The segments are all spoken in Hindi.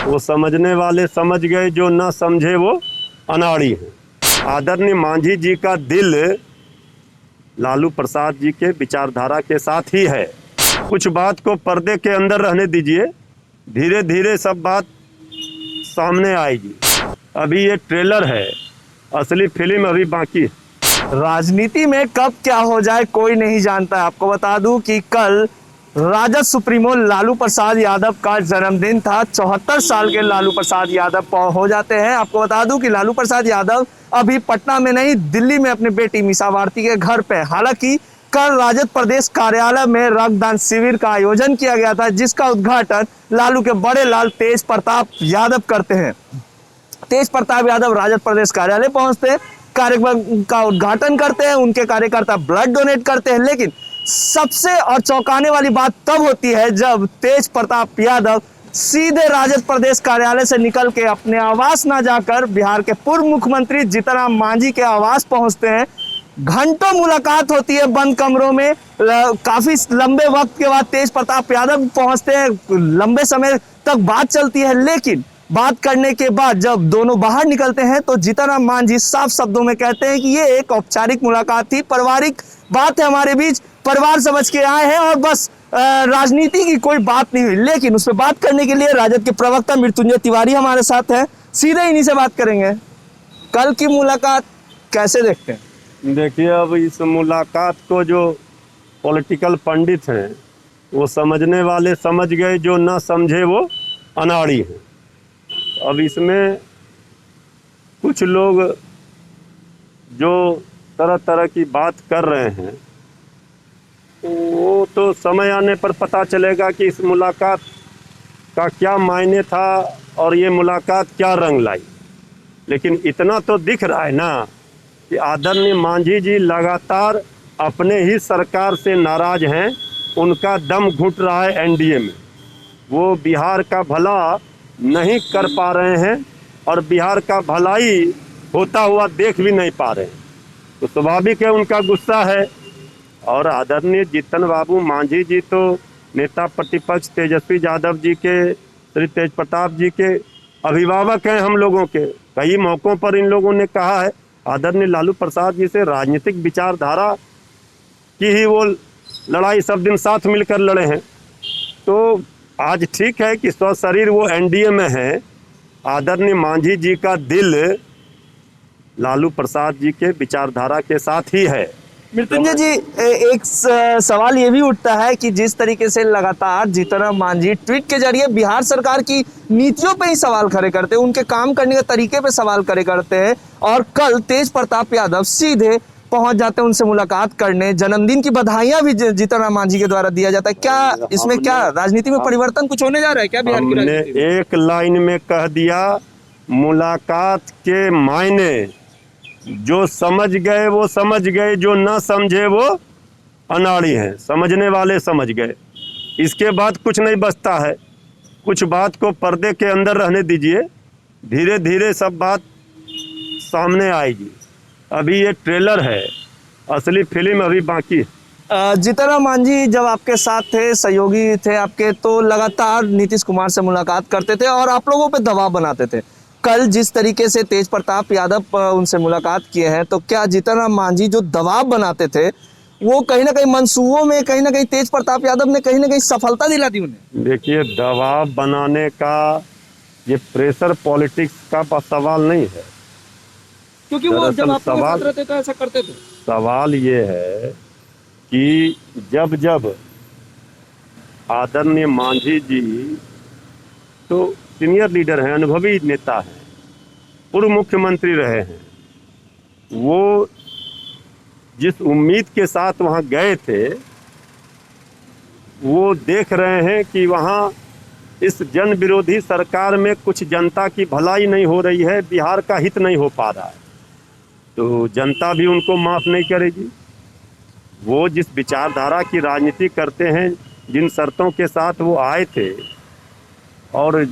वो समझने वाले समझ गए, जो ना समझे वो अनाड़ी हैं। आदरणीय मांझी जी का दिल लालू प्रसाद जी के विचारधारा के साथ ही है। कुछ बात को पर्दे के अंदर रहने दीजिए, धीरे धीरे सब बात सामने आएगी। अभी ये ट्रेलर है, असली फिल्म अभी बाकी है। राजनीति में कब क्या हो जाए कोई नहीं जानता। आपको बता दूं कि कल राजद सुप्रीमो लालू प्रसाद यादव का जन्मदिन था। 74 साल के लालू प्रसाद यादव हो जाते हैं। आपको बता दूं कि लालू प्रसाद यादव अभी पटना में नहीं, दिल्ली में अपनी बेटी मीसा भारती के घर पे। हालांकि कल राजद प्रदेश कार्यालय में रक्तदान शिविर का आयोजन किया गया था, जिसका उद्घाटन लालू के बड़े लाल तेज प्रताप यादव करते हैं। तेज प्रताप यादव राजद प्रदेश कार्यालय पहुंचते हैं, कार्यक्रम का उद्घाटन करते हैं, उनके कार्यकर्ता ब्लड डोनेट करते हैं। लेकिन सबसे और चौंकाने वाली बात तब होती है जब तेज प्रताप यादव सीधे राजद प्रदेश कार्यालय से निकल के अपने आवास ना जाकर बिहार के पूर्व मुख्यमंत्री जीतन राम मांझी के आवास पहुंचते हैं। घंटों मुलाकात होती है बंद कमरों में। काफी लंबे वक्त के बाद तेज प्रताप यादव पहुंचते हैं, लंबे समय तक बात चलती है। लेकिन बात करने के बाद जब दोनों बाहर निकलते हैं तो जीतन राम मांझी साफ शब्दों में कहते हैं कि ये एक औपचारिक मुलाकात थी, पारिवारिक बात है हमारे बीच, परिवार समझ के आए हैं और बस राजनीति की कोई बात नहीं हुई। लेकिन उस पर बात करने के लिए राजद के प्रवक्ता मृत्युंजय तिवारी हमारे साथ हैं, सीधे इन्हीं से बात करेंगे। कल की मुलाकात कैसे देखते हैं? देखिए, अब इस मुलाकात को जो पॉलिटिकल पंडित हैं वो समझने वाले समझ गए, जो ना समझे वो अनाड़ी हैं। अब इसमें कुछ लोग जो तरह तरह की बात कर रहे हैं, वो तो समय आने पर पता चलेगा कि इस मुलाकात का क्या मायने था और ये मुलाकात क्या रंग लाई। लेकिन इतना तो दिख रहा है ना कि आदरणीय मांझी जी लगातार अपने ही सरकार से नाराज हैं। उनका दम घुट रहा है एनडीए में। वो बिहार का भला नहीं कर पा रहे हैं और बिहार का भलाई होता हुआ देख भी नहीं पा रहे हैं, तो स्वाभाविक है उनका गुस्सा है। और आदरणीय जीतन बाबू मांझी जी तो नेता प्रतिपक्ष तेजस्वी यादव जी के, श्री तेज प्रताप जी के अभिभावक हैं हम लोगों के। कई मौक़ों पर इन लोगों ने कहा है आदरणीय लालू प्रसाद जी से राजनीतिक विचारधारा की ही वो लड़ाई सब दिन साथ मिलकर लड़े हैं। तो आज ठीक है कि स्वशरीर वो एनडीए में है। आदरणीय मांझी जी का दिल लालू प्रसाद जी के विचारधारा के साथ ही है। मृत्युंजय जी, एक सवाल ये भी उठता है कि जिस तरीके से लगातार जीतन राम मांझी ट्वीट के जरिए बिहार सरकार की नीतियों पे ही सवाल खड़े करते हैं, उनके काम करने के तरीके पे सवाल खड़े करते हैं, और कल तेज प्रताप यादव सीधे पहुंच जाते हैं उनसे मुलाकात करने। जन्मदिन की बधाइयां भी जीतन राम मांझी के द्वारा दिया जाता है। क्या इसमें क्या राजनीति में परिवर्तन कुछ होने जा रहा है क्या बिहार की राजनीति में? एक लाइन में कह दिया, मुलाकात के मायने जो समझ गए वो समझ गए, जो ना समझे वो अनाड़ी हैं। समझने वाले समझ गए, इसके बाद कुछ नहीं बचता है। कुछ बात को पर्दे के अंदर रहने दीजिए, धीरे धीरे सब बात सामने आएगी। अभी ये ट्रेलर है, असली फिल्म अभी बाकी है। जीतन राम मांझी जब आपके साथ थे, सहयोगी थे आपके, तो लगातार नीतीश कुमार से मुलाकात करते थे और आप लोगों पे दबाव बनाते थे। कल जिस तरीके से तेज प्रताप यादव उनसे मुलाकात किए हैं, तो क्या जीतन राम मांझी जो दबाव बनाते थे वो कहीं ना कहीं मंसूबों में कहीं ना कहीं तेज प्रताप यादव ने कहीं ना कहीं सफलता दिला दी उन्हें? देखिए, दबाव बनाने का ये प्रेशर पॉलिटिक्स का सवाल नहीं है, क्योंकि वो जब आप साथ रहते थे ऐसा करते थे। सवाल ये है कि जब जब आदरणीय मांझी जी तो सीनियर लीडर हैं, अनुभवी नेता हैं, पूर्व मुख्यमंत्री रहे हैं, वो जिस उम्मीद के साथ वहाँ गए थे वो देख रहे हैं कि वहाँ इस जन विरोधी सरकार में कुछ जनता की भलाई नहीं हो रही है, बिहार का हित नहीं हो पा रहा है, तो जनता भी उनको माफ़ नहीं करेगी। वो जिस विचारधारा की राजनीति करते हैं, जिन शर्तों के साथ वो आए थे और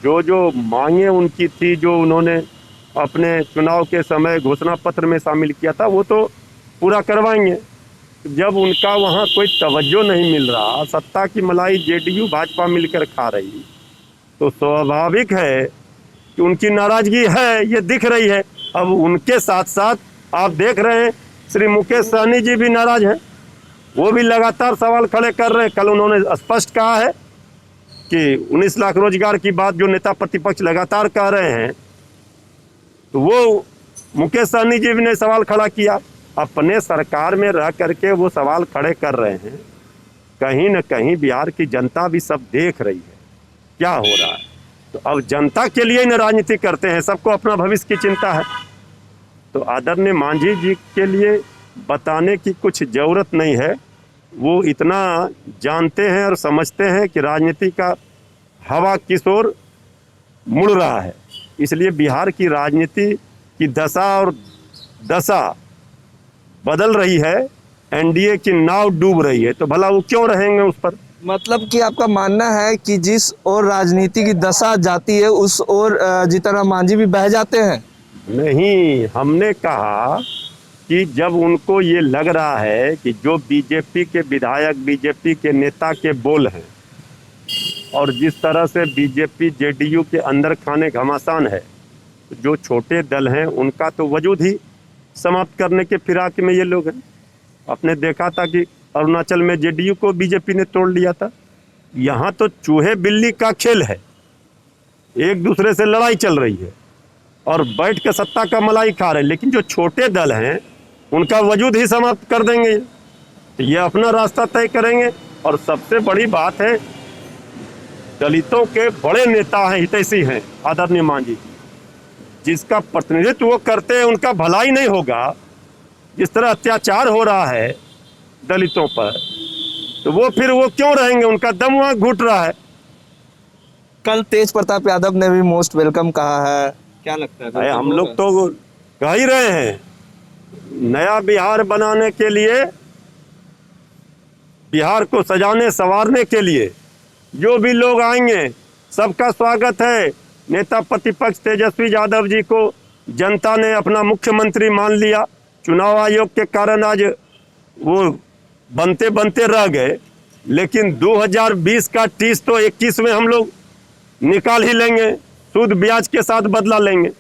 जो जो मांगे उनकी थी, जो उन्होंने अपने चुनाव के समय घोषणा पत्र में शामिल किया था, वो तो पूरा करवाएंगे। जब उनका वहाँ कोई तवज्जो नहीं मिल रहा, सत्ता की मलाई जेडीयू भाजपा मिलकर खा रही, तो स्वाभाविक है कि उनकी नाराजगी है, ये दिख रही है। अब उनके साथ साथ आप देख रहे हैं श्री मुकेश सहनी जी भी नाराज हैं, वो भी लगातार सवाल खड़े कर रहे हैं। कल उन्होंने स्पष्ट कहा है कि 19 लाख रोजगार की बात जो नेता प्रतिपक्ष लगातार कह रहे हैं, तो वो मुकेश सहनी जी ने सवाल खड़ा किया। अपने सरकार में रह करके वो सवाल खड़े कर रहे हैं। कहीं न कहीं बिहार की जनता भी सब देख रही है क्या हो रहा है। तो अब जनता के लिए न राजनीति करते हैं, सबको अपना भविष्य की चिंता है। तो आदरणीय मांझी जी के लिए बताने की कुछ ज़रूरत नहीं है, वो इतना जानते हैं और समझते हैं कि राजनीति का हवा किस ओर मुड़ रहा है। इसलिए बिहार की राजनीति की दशा और दशा बदल रही है, एनडीए की नाव डूब रही है, तो भला वो क्यों रहेंगे उस पर। मतलब कि आपका मानना है कि जिस ओर राजनीति की दशा जाती है उस ओर जीतनराम मांझी भी बह जाते हैं? नहीं, हमने कहा कि जब उनको ये लग रहा है कि जो बीजेपी के विधायक, बीजेपी के नेता के बोल हैं और जिस तरह से बीजेपी जेडीयू के अंदर खाने घमासान है, जो छोटे दल हैं उनका तो वजूद ही समाप्त करने के फिराक में ये लोग हैं। आपने देखा था कि अरुणाचल में जेडीयू को बीजेपी ने तोड़ लिया था। यहाँ तो चूहे बिल्ली का खेल है, एक दूसरे से लड़ाई चल रही है और बैठ के सत्ता का मलाई खा रहे हैं। लेकिन जो छोटे दल हैं उनका वजूद ही समाप्त कर देंगे, तो ये अपना रास्ता तय करेंगे। और सबसे बड़ी बात है, दलितों के बड़े नेता हैं, हितैषी हैं आदरणीय मांझी, जिसका प्रतिनिधित्व वो करते हैं उनका भलाई नहीं होगा। जिस तरह अत्याचार हो रहा है दलितों पर, तो वो फिर वो क्यों रहेंगे, उनका दम वहाँ घुट रहा है। कल तेज प्रताप यादव ने भी मोस्ट वेलकम कहा है, क्या लगता है? अरे हम लोग तो कह ही रहे हैं, नया बिहार बनाने के लिए, बिहार को सजाने संवारने के लिए जो भी लोग आएंगे सबका स्वागत है। नेता प्रतिपक्ष तेजस्वी यादव जी को जनता ने अपना मुख्यमंत्री मान लिया। चुनाव आयोग के कारण आज वो बनते बनते रह गए, लेकिन 2020 का टीस तो 21 में हम लोग निकाल ही लेंगे, सूद ब्याज के साथ बदला लेंगे।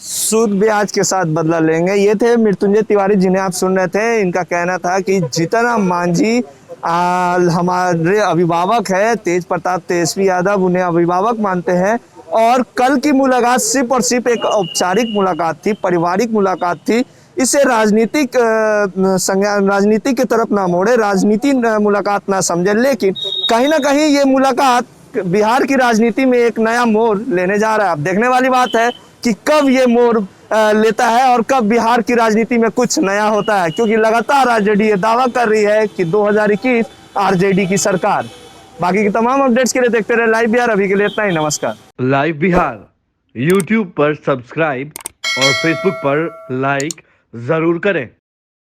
सूद ब्याज के साथ बदला लेंगे। ये थे मृत्युंजय तिवारी जिन्हें आप सुन रहे थे। इनका कहना था कि जीतनराम मांझी हमारे अभिभावक है, तेज प्रताप तेजस्वी यादव उन्हें अभिभावक मानते हैं और कल की मुलाकात सिर्फ और सिर्फ एक औपचारिक मुलाकात थी, पारिवारिक मुलाकात थी। इसे राजनीतिक राजनीति की तरफ ना मोड़े, राजनीति मुलाकात ना समझे, लेकिन कहीं ना कहीं ये मुलाकात बिहार की राजनीति में एक नया मोड़ लेने जा रहा है। अब देखने वाली बात है कि कब ये मोड़ लेता है और कब बिहार की राजनीति में कुछ नया होता है, क्योंकि लगातार आरजेडी ये दावा कर रही है कि 2021 आरजेडी की सरकार। बाकी की तमाम अपडेट्स के लिए देखते रहे लाइव बिहार। अभी के लिए इतना ही, नमस्कार। लाइव बिहार यूट्यूब पर सब्सक्राइब और फेसबुक पर लाइक जरूर करें।